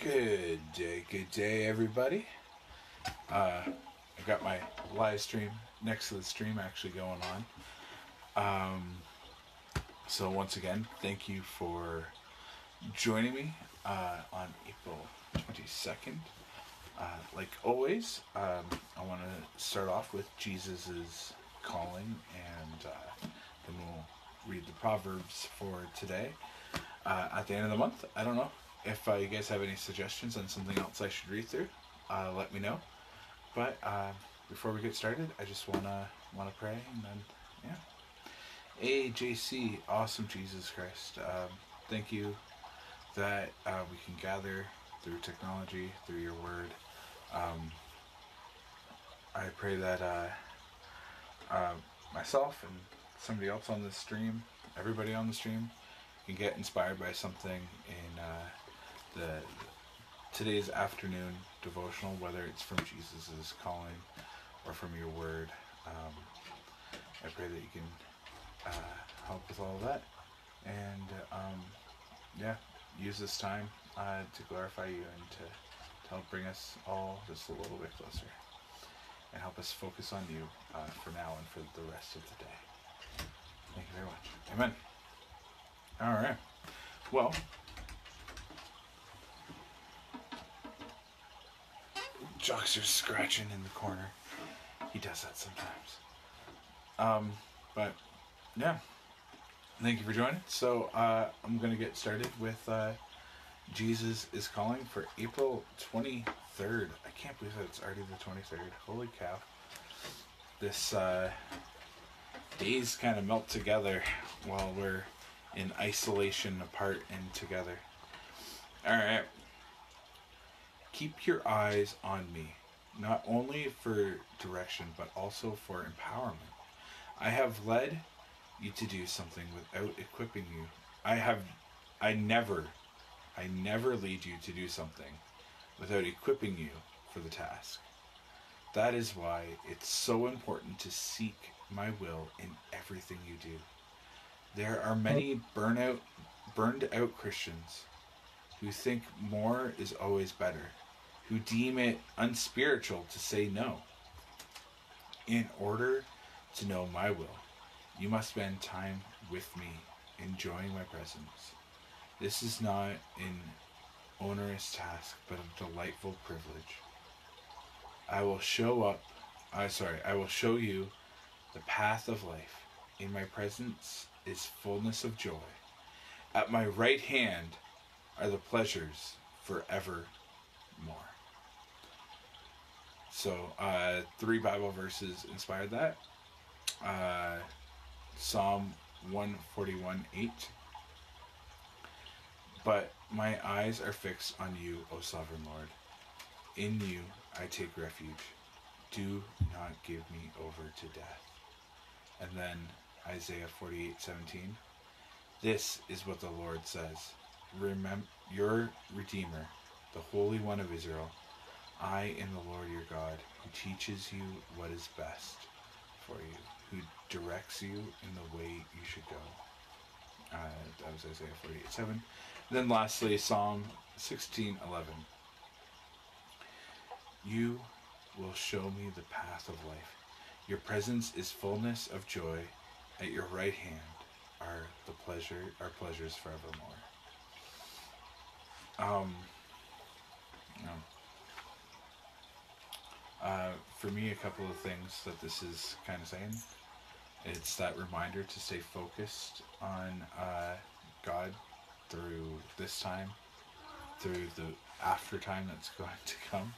Good day, everybody. I got my live stream next to the stream actually going on. So once again, thank you for joining me on April 22nd. Like always, I want to start off with Jesus's calling, and then we'll read the Proverbs for today. At the end of the month, I don't know if you guys have any suggestions on something else I should read through. Let me know. But before we get started, I just wanna pray, and then AJC, awesome Jesus Christ. Thank you that we can gather through technology, through your word. I pray that myself and somebody else on this stream, everybody on the stream, can get inspired by something in today's afternoon devotional, whether it's from Jesus's calling or from your word. I pray that you can help with all of that, and use this time to glorify you and to help bring us all just a little bit closer, and help us focus on you for now and for the rest of the day. Thank you very much. Amen. All right. Well, Jockster's scratching in the corner. He does that sometimes. But yeah, thank you for joining. So I'm going to get started with Jesus is Calling for April 23rd. I can't believe that it's already the 23rd. Holy cow. This days kind of melt together while we're in isolation, apart and together. Alright. Keep your eyes on me, not only for direction, but also for empowerment. I have led you to do something without equipping you. I never lead you to do something without equipping you for the task. That is why it's so important to seek my will in everything you do. There are many burned out Christians who think more is always better, who deem it unspiritual to say no. In order to know my will, you must spend time with me, enjoying my presence. This is not an onerous task, but a delightful privilege. I will show you the path of life. In my presence is fullness of joy. At my right hand are the pleasures forevermore. So, 3 Bible verses inspired that. Psalm 141:8. But my eyes are fixed on you, O sovereign Lord. In you I take refuge. Do not give me over to death. And then Isaiah 48:17. This is what the Lord says. Remember your Redeemer, the Holy One of Israel. I am the Lord your God, who teaches you what is best for you, who directs you in the way you should go. That was Isaiah 48:7. Then lastly, Psalm 16:11. You will show me the path of life. Your presence is fullness of joy. At your right hand are pleasures forevermore. For me, a couple of things that this is kind of saying. It's that reminder to stay focused on God through this time, through the after time that's going to come.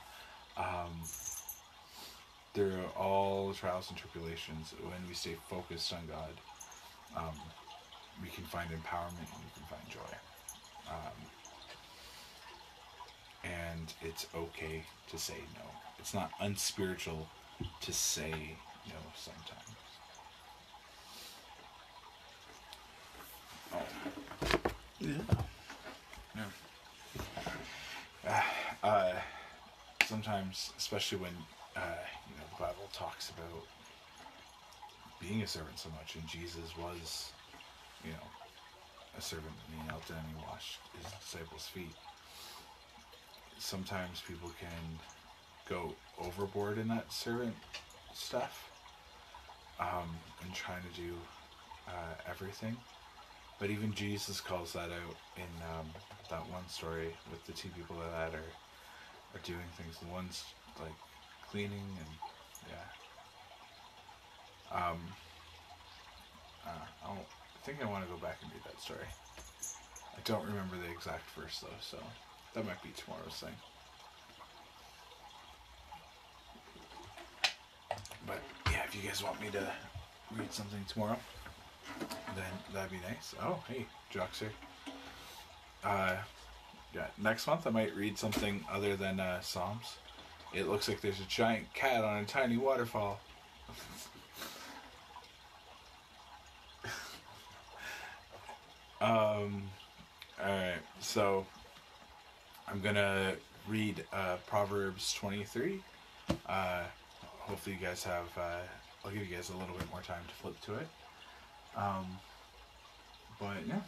Through all the trials and tribulations, when we stay focused on God, we can find empowerment and we can find joy. And it's okay to say no. It's not unspiritual to say no sometimes. Sometimes, especially when the Bible talks about being a servant so much, and Jesus was, a servant, and he knelt down and he washed his disciples' feet. sometimes people can go overboard in that servant stuff, and trying to do everything. But even Jesus calls that out in that one story with the two people that are doing things. The one's like cleaning and I think I want to go back and read that story. I don't remember the exact verse though, so that might be tomorrow's thing. But yeah, if you guys want me to read something tomorrow, then that'd be nice. Oh, hey, Joxer. Yeah, next month I might read something other than Psalms. It looks like there's a giant cat on a tiny waterfall. Alright, so I'm gonna read Proverbs 23. Hopefully you guys have, I'll give you guys a little bit more time to flip to it. But yeah,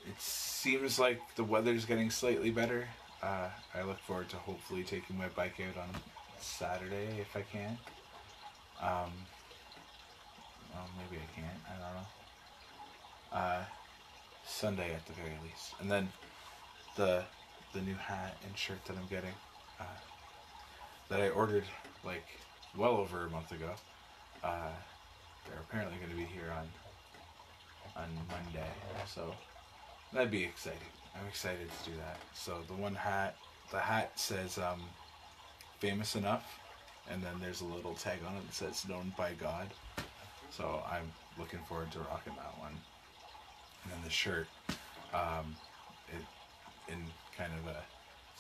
it seems like the weather's getting slightly better. I look forward to hopefully taking my bike out on Saturday if I can. Well, maybe I can't, I don't know. Sunday at the very least. And then the new hat and shirt that I'm getting, that I ordered like well over a month ago, they're apparently going to be here on Monday, so that'd be exciting. I'm excited to do that. So the hat says famous enough, and then there's a little tag on it that says known by God. So I'm looking forward to rocking that one. And then the shirt, it in kind of a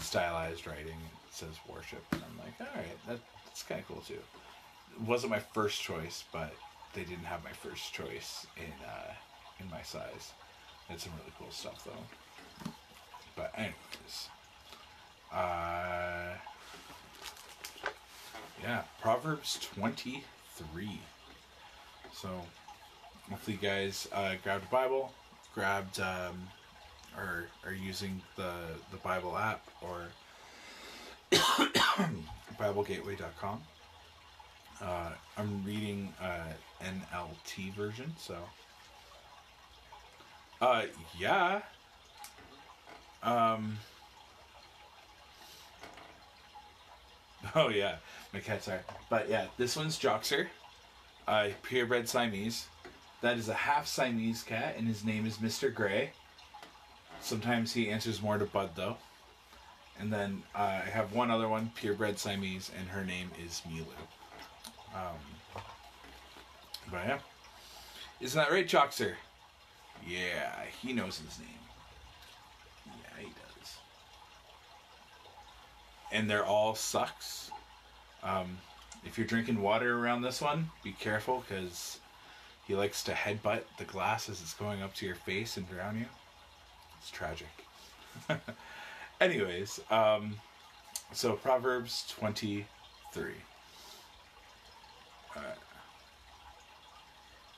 stylized writing, it says worship, and I'm like, all right, that's kind of cool too. It wasn't my first choice, but they didn't have my first choice in my size. It's some really cool stuff though. But anyways, yeah, Proverbs 23. So hopefully you guys grabbed a Bible, or are using the Bible app or BibleGateway.com. I'm reading NLT version, so yeah. Oh yeah, my cat's are. But yeah, this one's Joxer, purebred Siamese. That is a half Siamese cat, and his name is Mr. Gray. Sometimes he answers more to Bud though. And then I have one other one, purebred Siamese, and her name is Milu. But yeah, isn't that right, Joxer? Yeah, he knows his name. Yeah, he does. And they're all sucks. If you're drinking water around this one, be careful, because he likes to headbutt the glass as it's going up to your face and drown you. It's tragic. Anyways, so Proverbs 23.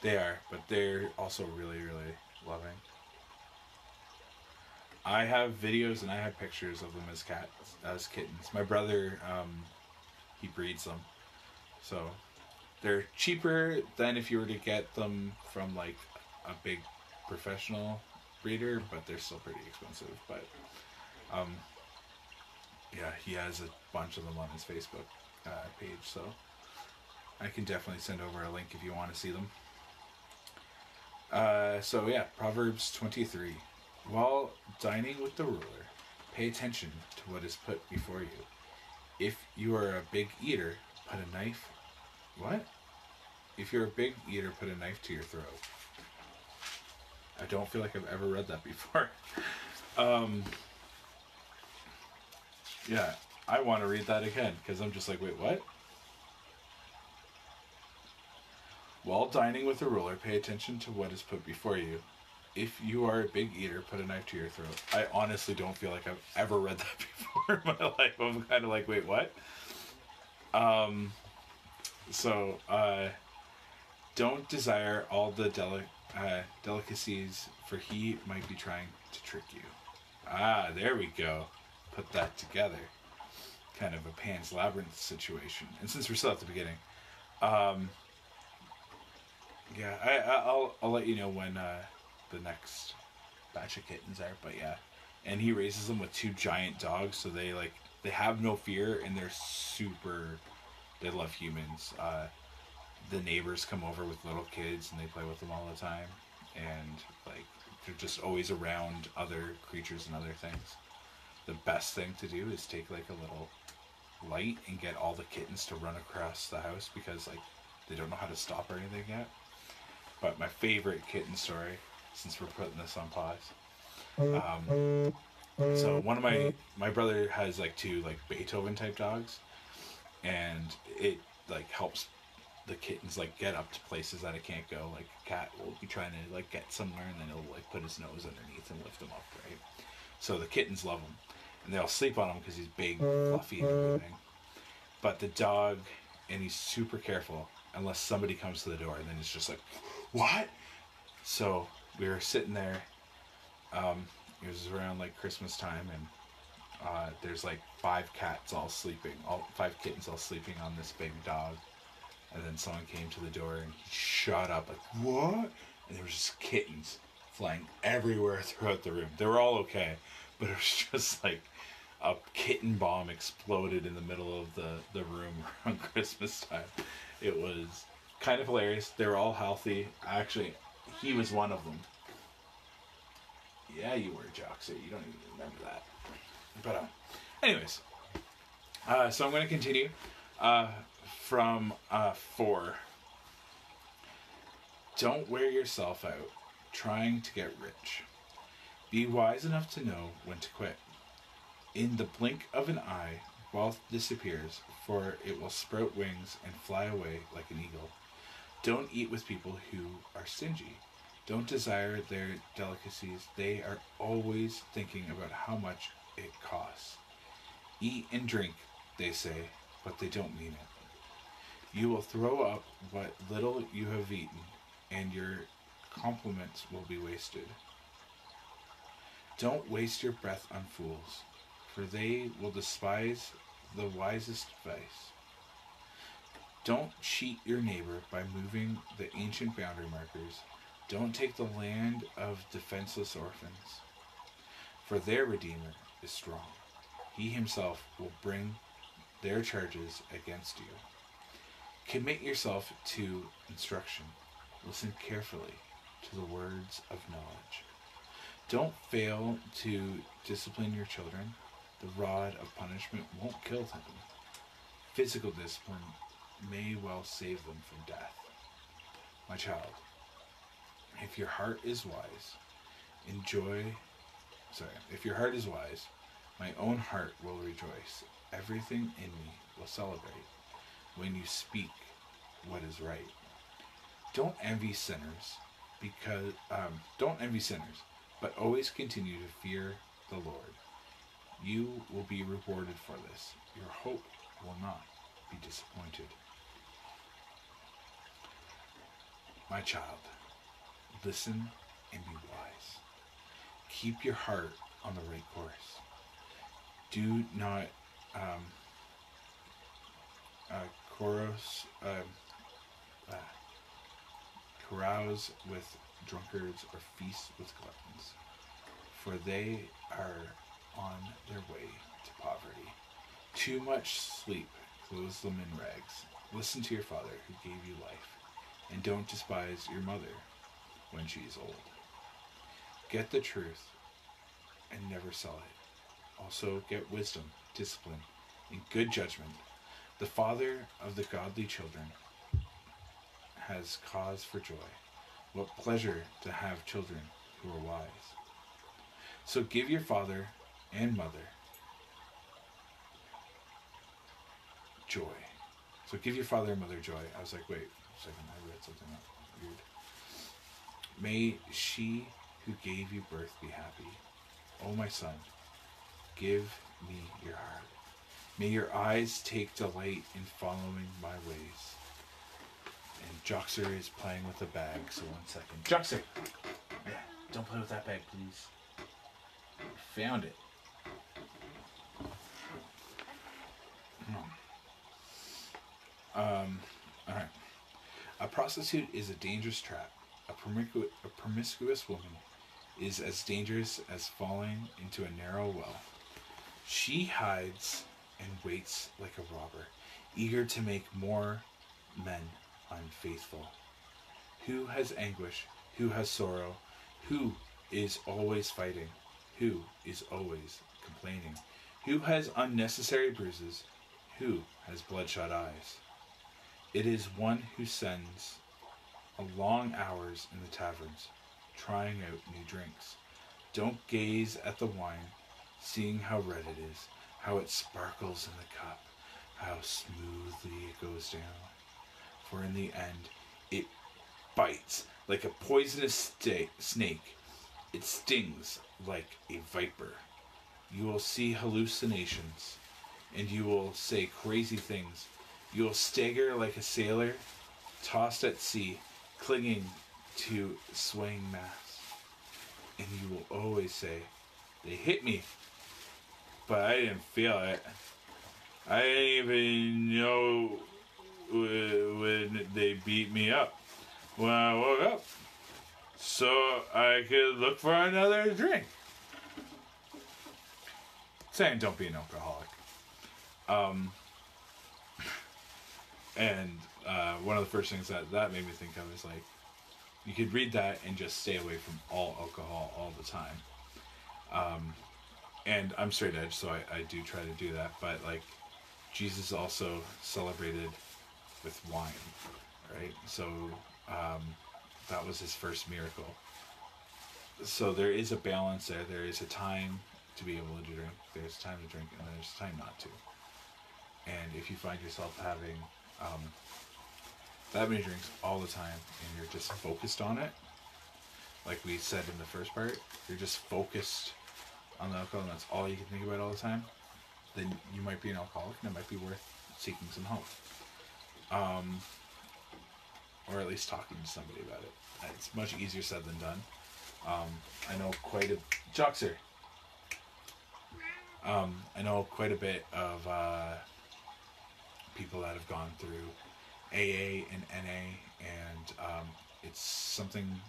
They are, but they're also really, really loving. I have videos and I have pictures of them as kittens. My brother, he breeds them, so they're cheaper than if you were to get them from like a big professional breeder, but they're still pretty expensive. But yeah, he has a bunch of them on his Facebook page, so I can definitely send over a link if you want to see them. So yeah, Proverbs 23. While dining with the ruler, pay attention to what is put before you. If you are a big eater, put a knife... What? If you're a big eater, put a knife to your throat. I don't feel like I've ever read that before. Yeah, I want to read that again, because I'm just like, wait, what? While dining with a ruler, pay attention to what is put before you. If you are a big eater, put a knife to your throat. I honestly don't feel like I've ever read that before in my life. I'm kind of like, wait, what? Don't desire all the delicacies, for he might be trying to trick you. Ah, there we go. put that together. Kind of a Pan's Labyrinth situation. And since we're still at the beginning, yeah, I'll let you know when the next batch of kittens are. But yeah, and he raises them with 2 giant dogs, so they have no fear, and they're super. They love humans. The neighbors come over with little kids, and they play with them all the time, and like they're just always around other creatures and other things. The best thing to do is take like a little light and get all the kittens to run across the house, because like they don't know how to stop or anything yet. But my favorite kitten story, since we're putting this on pause, so one of my brother has like 2 like Beethoven type dogs, and it like helps the kittens like get up to places that it can't go. Like a cat will be trying to like get somewhere, and then he'll like put his nose underneath and lift them up, right? So the kittens love him, and they'll sleep on him because he's big, fluffy, and everything. But the dog, and he's super careful unless somebody comes to the door, and then it's just like, what? So we were sitting there. It was around like Christmas time, and there's like 5 kittens all sleeping on this big dog. And then someone came to the door, and he shot up like, what? And there was just kittens flying everywhere throughout the room. They were all okay, but it was just like a kitten bomb exploded in the middle of the room around Christmas time. It was kind of hilarious. They were all healthy. Actually, he was one of them. Yeah, you were, Joxer. You don't even remember that. But anyways, so I'm going to continue from 4. Don't wear yourself out trying to get rich. Be wise enough to know when to quit. In the blink of an eye, wealth disappears, for it will sprout wings and fly away like an eagle. Don't eat with people who are stingy. Don't desire their delicacies. They are always thinking about how much it costs. Eat and drink, they say, but they don't mean it. You will throw up what little you have eaten, and your compliments will be wasted. Don't waste your breath on fools, for they will despise the wisest advice. Don't cheat your neighbor by moving the ancient boundary markers. Don't take the land of defenseless orphans, for their Redeemer is strong. He himself will bring their charges against you. Commit yourself to instruction. Listen carefully to the words of knowledge. Don't fail to discipline your children. The rod of punishment won't kill them. Physical discipline may well save them from death. My child, if your heart is wise, if your heart is wise, my own heart will rejoice. Everything in me will celebrate when you speak what is right. Don't envy sinners, but always continue to fear the Lord. You will be rewarded for this. Your hope will not be disappointed. My child, listen and be wise. Keep your heart on the right course. Do not carouse with drunkards or feast with gluttons, for they are on their way to poverty. Too much sleep clothes them in rags. Listen to your father who gave you life, and don't despise your mother when she is old. Get the truth and never sell it. Also get wisdom, discipline, and good judgment. The father of the godly children has cause for joy. What pleasure to have children who are wise. So give your father and mother joy. So give your father and mother joy. I was like, wait a second, I read something weird. May she who gave you birth be happy. O my son, give me your heart. May your eyes take delight in following my ways. And Joxer is playing with the bag, so 1 second. Joxer! Yeah, don't play with that bag, please. Found it. prostitute is a dangerous trap. A promiscuous woman is as dangerous as falling into a narrow well. She hides and waits like a robber, eager to make more men unfaithful. Who has anguish? Who has sorrow? Who is always fighting? Who is always complaining? Who has unnecessary bruises? Who has bloodshot eyes? It is one who spends long hours in the taverns, trying out new drinks. Don't gaze at the wine, seeing how red it is, how it sparkles in the cup, how smoothly it goes down. For in the end, it bites like a poisonous snake. It stings like a viper. You will see hallucinations, and you will say crazy things. You will stagger like a sailor, tossed at sea, clinging to swaying masts. And you will always say, they hit me, but I didn't feel it. I didn't even know when they beat me up when I woke up, so I could look for another drink. Saying don't be an alcoholic. And one of the first things that made me think of is, like, you could read that and just stay away from all alcohol all the time. And I'm straight edge, so I do try to do that. But, like, Jesus also celebrated with wine, right? So that was his first miracle. So there is a balance there. There is a time to be able to drink. There's a time to drink, and there's a time not to. And if you find yourself having that many drinks all the time, and you're just focused on it, like we said in the first part, you're just focused on the alcohol, and that's all you can think about all the time, then you might be an alcoholic, and it might be worth seeking some help. Or at least talking to somebody about it. It's much easier said than done. I know quite a bit of people that have gone through AA and NA, and it's something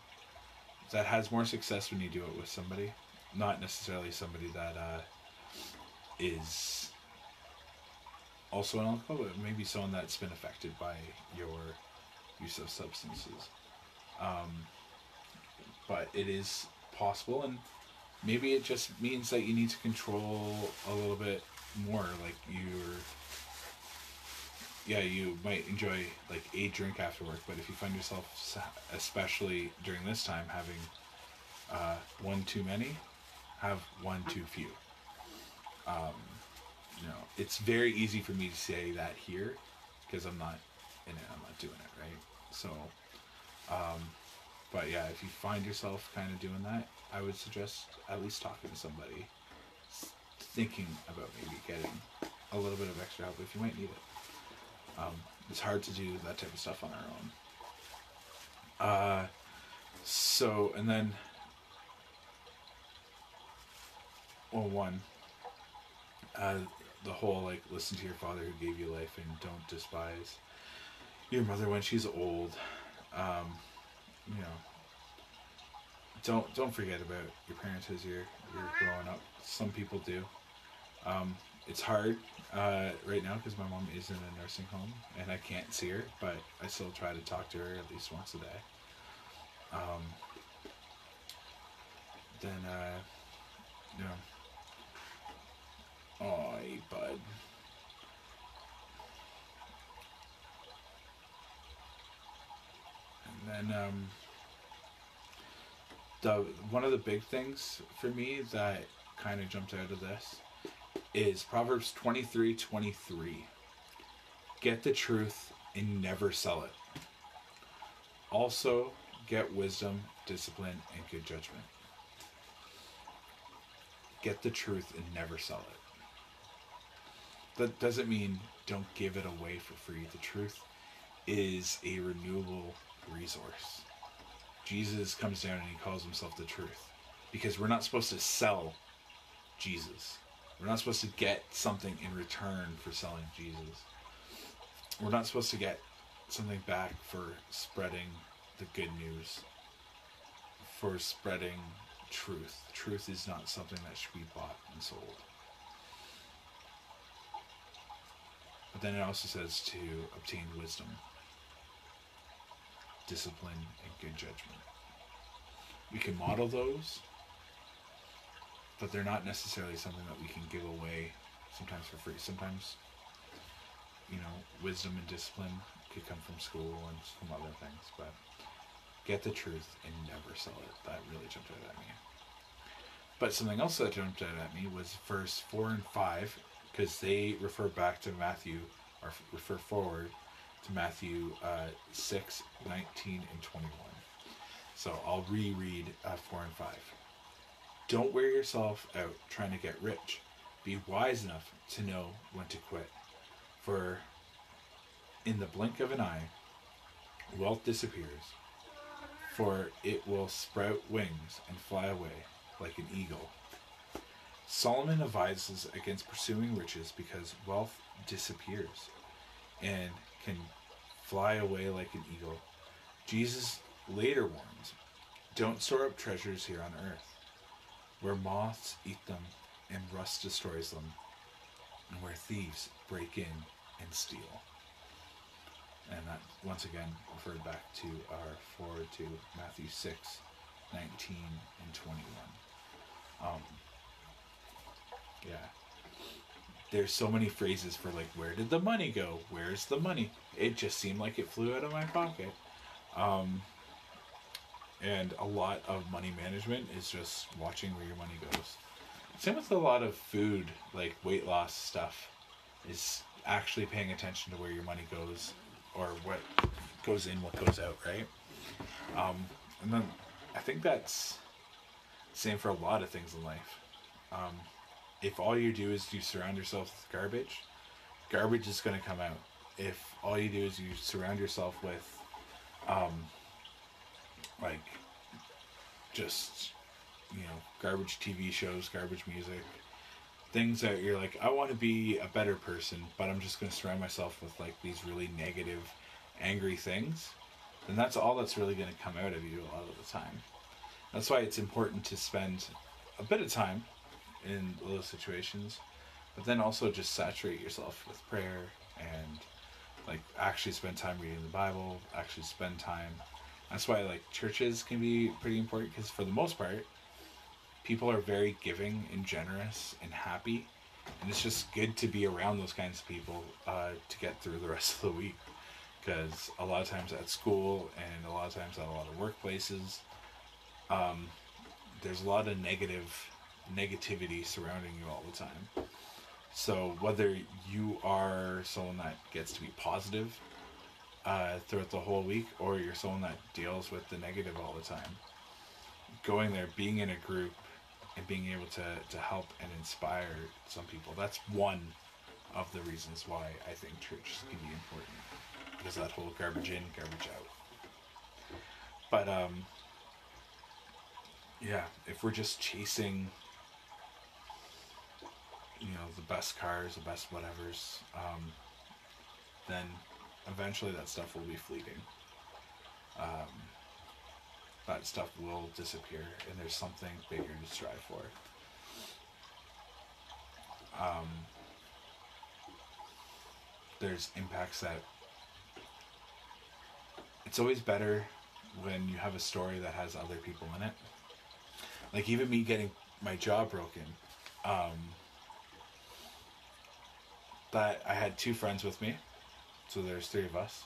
that has more success when you do it with somebody, not necessarily somebody that is also an alcoholic, but maybe someone that's been affected by your use of substances. But it is possible, and maybe it just means that you need to control a little bit more. Like you might enjoy like a drink after work, but if you find yourself, especially during this time, having one too many, have one too few. It's very easy for me to say that here because I'm not in it, I'm not doing it, right? So, but yeah, if you find yourself kind of doing that, I would suggest at least talking to somebody, thinking about maybe getting a little bit of extra help if you might need it. It's hard to do that type of stuff on our own. And then, the whole, like, listen to your father who gave you life and don't despise your mother when she's old. Don't forget about your parents as you're growing up. Some people do. It's hard right now because my mom is in a nursing home and I can't see her, but I still try to talk to her at least once a day. Aw, bud. And then one of the big things for me that kind of jumped out of this is Proverbs 23:23. Get the truth and never sell it. Also, get wisdom, discipline, and good judgment. Get the truth and never sell it. That doesn't mean don't give it away for free. The truth is a renewable resource. Jesus comes down and he calls himself the truth, because we're not supposed to sell Jesus. We're not supposed to get something in return for selling Jesus. We're not supposed to get something back for spreading the good news, for spreading truth. Truth is not something that should be bought and sold. But then it also says to obtain wisdom, discipline, and good judgment. We can model those, but they're not necessarily something that we can give away sometimes for free. Sometimes, wisdom and discipline could come from school and some other things, but get the truth and never sell it. That really jumped out at me. But something else that jumped out at me was verse 4 and 5, because they refer back to Matthew, or refer forward to Matthew 6, 19, and 21. So I'll reread 4 and 5. Don't wear yourself out trying to get rich. Be wise enough to know when to quit. For in the blink of an eye, wealth disappears. For it will sprout wings and fly away like an eagle. Solomon advises against pursuing riches because wealth disappears and can fly away like an eagle. Jesus later warns, don't store up treasures here on earth, where moths eat them and rust destroys them, and where thieves break in and steal. And that, once again, referred back to forward to Matthew 6, 19, and 21. There's so many phrases for like, where did the money go? Where's the money? It just seemed like it flew out of my pocket. And a lot of money management is just watching where your money goes. Same with a lot of food, like weight loss stuff, is actually paying attention to where your money goes, or what goes in, what goes out, right? And then I think that's the same for a lot of things in life. If all you do is you surround yourself with garbage, garbage is going to come out. If all you do is you surround yourself with, garbage TV shows, garbage music, things that you're like, I want to be a better person, but I'm just going to surround myself with like these really negative, angry things, then that's all that's really going to come out of you a lot of the time. That's why it's important to spend a bit of time in those situations, but then also just saturate yourself with prayer and like actually spend time reading the Bible, actually spend time. That's why like churches can be pretty important, because for the most part, people are very giving and generous and happy, and it's just good to be around those kinds of people to get through the rest of the week. Because a lot of times at school and a lot of times at a lot of workplaces, there's a lot of negativity surrounding you all the time. So whether you are someone that gets to be positive throughout the whole week, or you're someone that deals with the negative all the time, going there, being in a group, and being able to help and inspire some people, that's one of the reasons why I think churches can be important. Because that whole garbage in, garbage out. But, if we're just chasing, the best cars, the best whatevers, then eventually that stuff will be fleeting. That stuff will disappear, and there's something bigger to strive for. There's impacts that it's always better when you have a story that has other people in it. Like even me getting my jaw broken, that I had 2 friends with me, so there's 3 of us.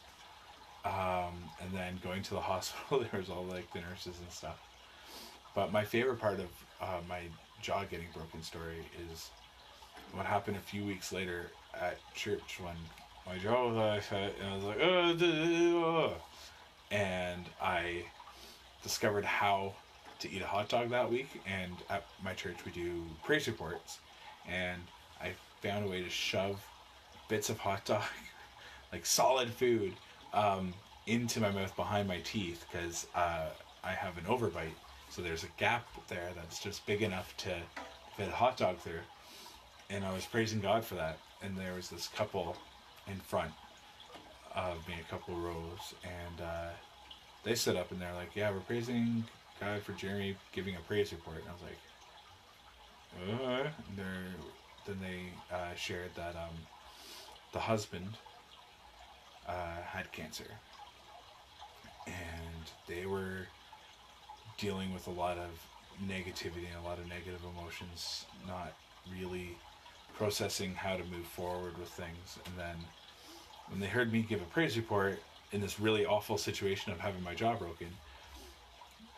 And then going to the hospital, there was all like the nurses and stuff. But my favorite part of my jaw getting broken story is what happened a few weeks later at church when my jaw was like, and I was like, and I discovered how to eat a hot dog that week. And at my church we do praise reports, and I found a way to shove bits of hot dog, like solid food, into my mouth behind my teeth, because I have an overbite, so there's a gap there that's just big enough to fit a hot dog through. And I was praising God for that, and there was this couple in front of me, a couple rows, and they stood up and they're like, "Yeah, we're praising God for Jeremy giving a praise report." And I was like, And then they shared that the husband had cancer, and they were dealing with a lot of negativity and a lot of negative emotions, not really processing how to move forward with things. And then when they heard me give a praise report in this really awful situation of having my jaw broken,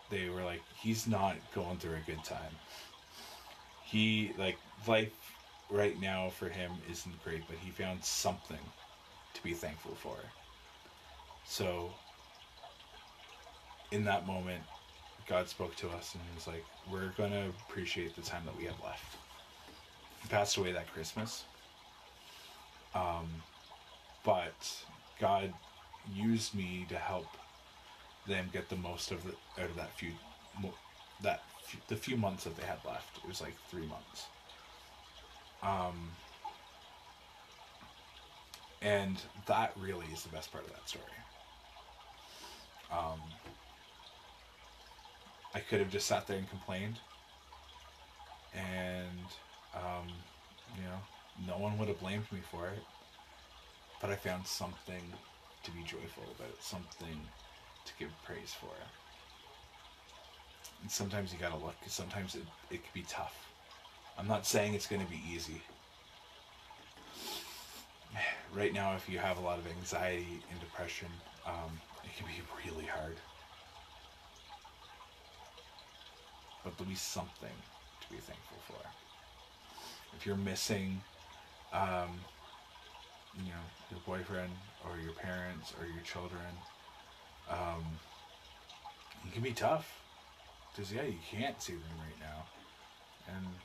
they were like, "He's not going through a good time. He, like, life right now for him isn't great, but he found something to be thankful for." So in that moment, God spoke to us and was like, "We're going to appreciate the time that we have left." He passed away that Christmas. But God used me to help them get the most of out of the few months that they had left. It was like 3 months. And that really is the best part of that story. I could have just sat there and complained, and no one would have blamed me for it. But I found something to be joyful about, something to give praise for. And sometimes you gotta look, because sometimes it can be tough. I'm not saying it's going to be easy. Right now, if you have a lot of anxiety and depression, it can be really hard. But there'll be something to be thankful for. If you're missing, your boyfriend or your parents or your children, it can be tough. Because, you can't see them right now. And,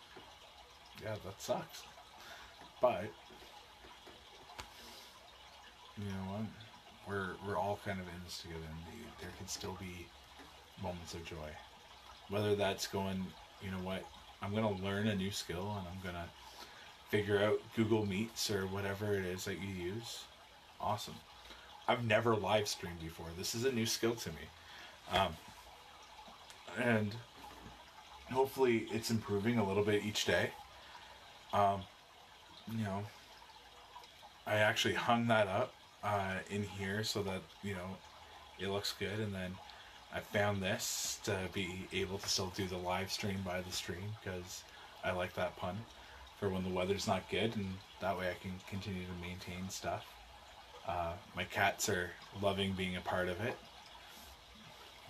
that sucks. But, you know what? We're all kind of in this together, and there can still be moments of joy. Whether that's going, you know what, I'm going to learn a new skill and I'm going to figure out Google Meets or whatever it is that you use. Awesome. I've never live streamed before. This is a new skill to me. And hopefully it's improving a little bit each day. I actually hung that up in here so that, it looks good. And then I found this to be able to still do the live stream by the stream, because I like that pun for when the weather's not good, and that way I can continue to maintain stuff. My cats are loving being a part of it.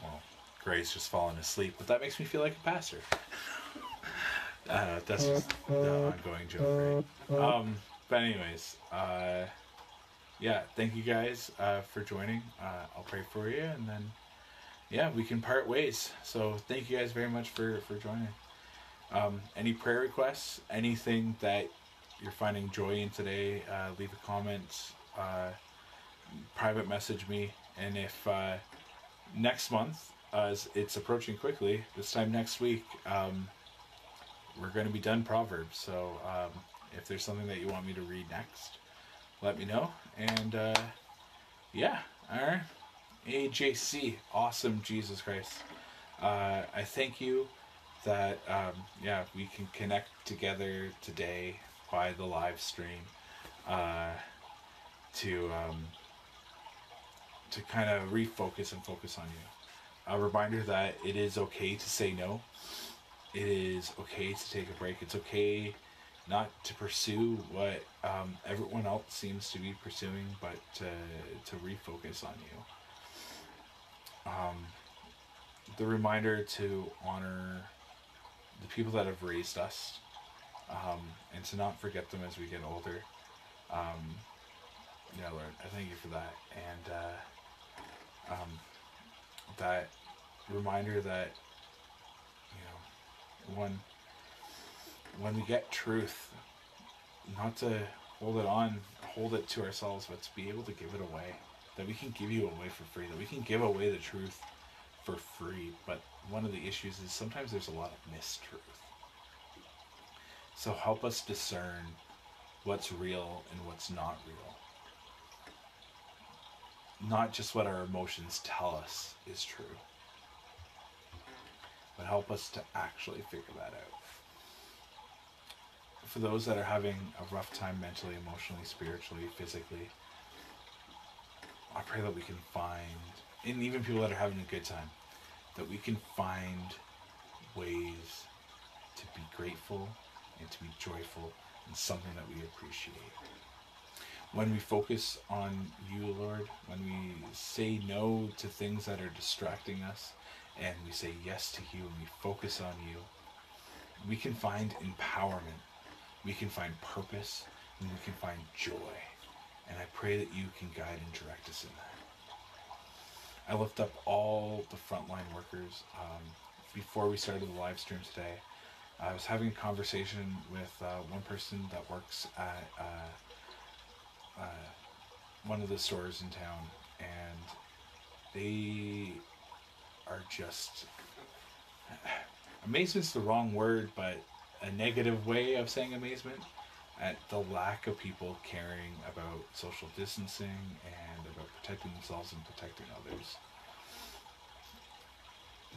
Well, Gray's just fallen asleep, but that makes me feel like a pastor. That's just the ongoing joke, right? But anyways, thank you guys for joining. I'll pray for you, and then we can part ways. So thank you guys very much for joining. Any prayer requests, anything that you're finding joy in today, leave a comment, private message me. And if next month, as it's approaching quickly, this time next week, we're going to be done Proverbs. So if there's something that you want me to read next, let me know. And alright. AJC, awesome Jesus Christ. I thank you that we can connect together today by the live stream to kind of refocus and focus on you. A reminder that it is okay to say no. It is okay to take a break. It's okay not to pursue what everyone else seems to be pursuing, but to refocus on you. The reminder to honor the people that have raised us, and to not forget them as we get older. Lord, I thank you for that. And that reminder that, when we get truth, not to hold it to ourselves, but to be able to give it away. That we can give you away for free, that we can give away the truth for free. But one of the issues is sometimes there's a lot of mistruth. So help us discern what's real and what's not real. not just what our emotions tell us is true, but help us to actually figure that out. For those that are having a rough time mentally, emotionally, spiritually, physically, I pray that we can find, and even people that are having a good time, that we can find ways to be grateful and to be joyful in something that we appreciate. When we focus on you, Lord, when we say no to things that are distracting us, and we say yes to you, and we focus on you, we can find empowerment, we can find purpose, and we can find joy. And I pray that you can guide and direct us in that. I lift up all the frontline workers. Before we started the live stream today, I was having a conversation with one person that works at one of the stores in town, and they are just, amazement's the wrong word, but a negative way of saying amazement at the lack of people caring about social distancing and about protecting themselves and protecting others.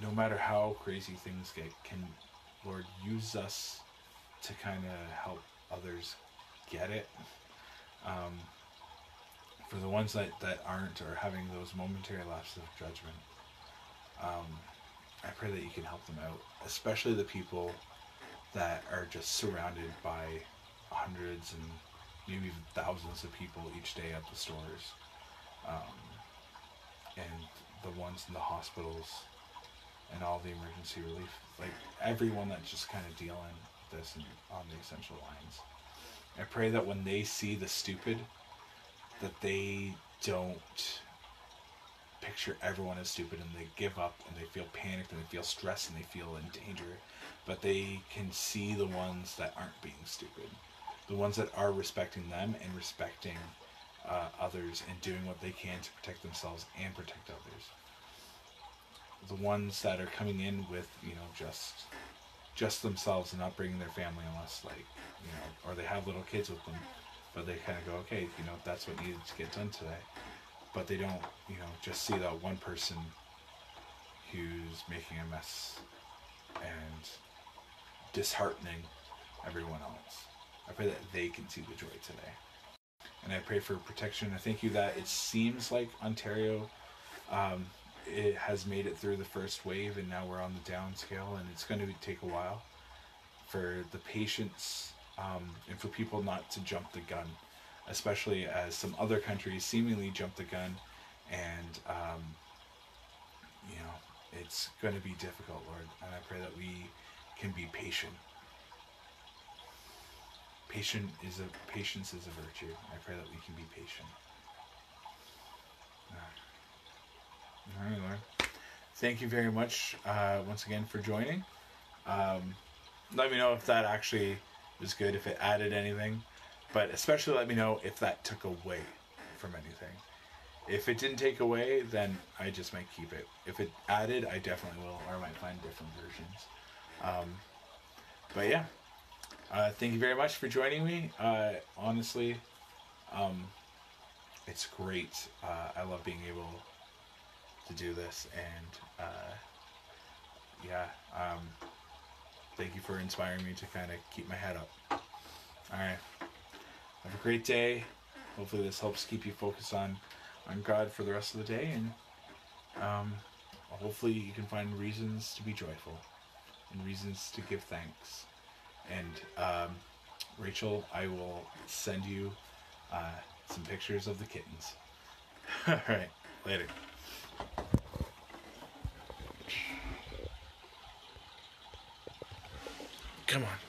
No matter how crazy things get, can Lord use us to kind of help others get it. For the ones that aren't, or having those momentary lapses of judgment, I pray that you can help them out, especially the people that are just surrounded by hundreds and maybe even thousands of people each day at the stores, and the ones in the hospitals and all the emergency relief, like everyone that's just kind of dealing with this and on the essential lines. I pray that when they see the stupid, that they don't picture everyone as stupid and they give up and they feel panicked and they feel stressed and they feel in danger, but they can see the ones that aren't being stupid, the ones that are respecting them and respecting others and doing what they can to protect themselves and protect others. The ones that are coming in with, just themselves and not bringing their family unless, or they have little kids with them, but they kind of go, okay, that's what needed to get done today. But they don't, just see that one person who's making a mess and disheartening everyone else. I pray that they can see the joy today. And I pray for protection. I thank you that it seems like Ontario, it has made it through the first wave, and now we're on the down scale, and it's going to take a while for the patients and for people not to jump the gun, especially as some other countries seemingly jump the gun, and it's going to be difficult, Lord, and I pray that we can be patient. Patience is a virtue. I pray that we can be patient. All right, Lord. Thank you very much once again for joining. Let me know if that actually was good, if it added anything, but especially let me know if that took away from anything. If it didn't take away, then I just might keep it. If it added, I definitely will, or I might find different versions. But yeah, thank you very much for joining me. Honestly, it's great. I love being able to do this, and thank you for inspiring me to kind of keep my head up. All right, have a great day. Hopefully this helps keep you focused on God for the rest of the day, and hopefully you can find reasons to be joyful and reasons to give thanks. And Rachel, I will send you some pictures of the kittens. All right, later. Come on.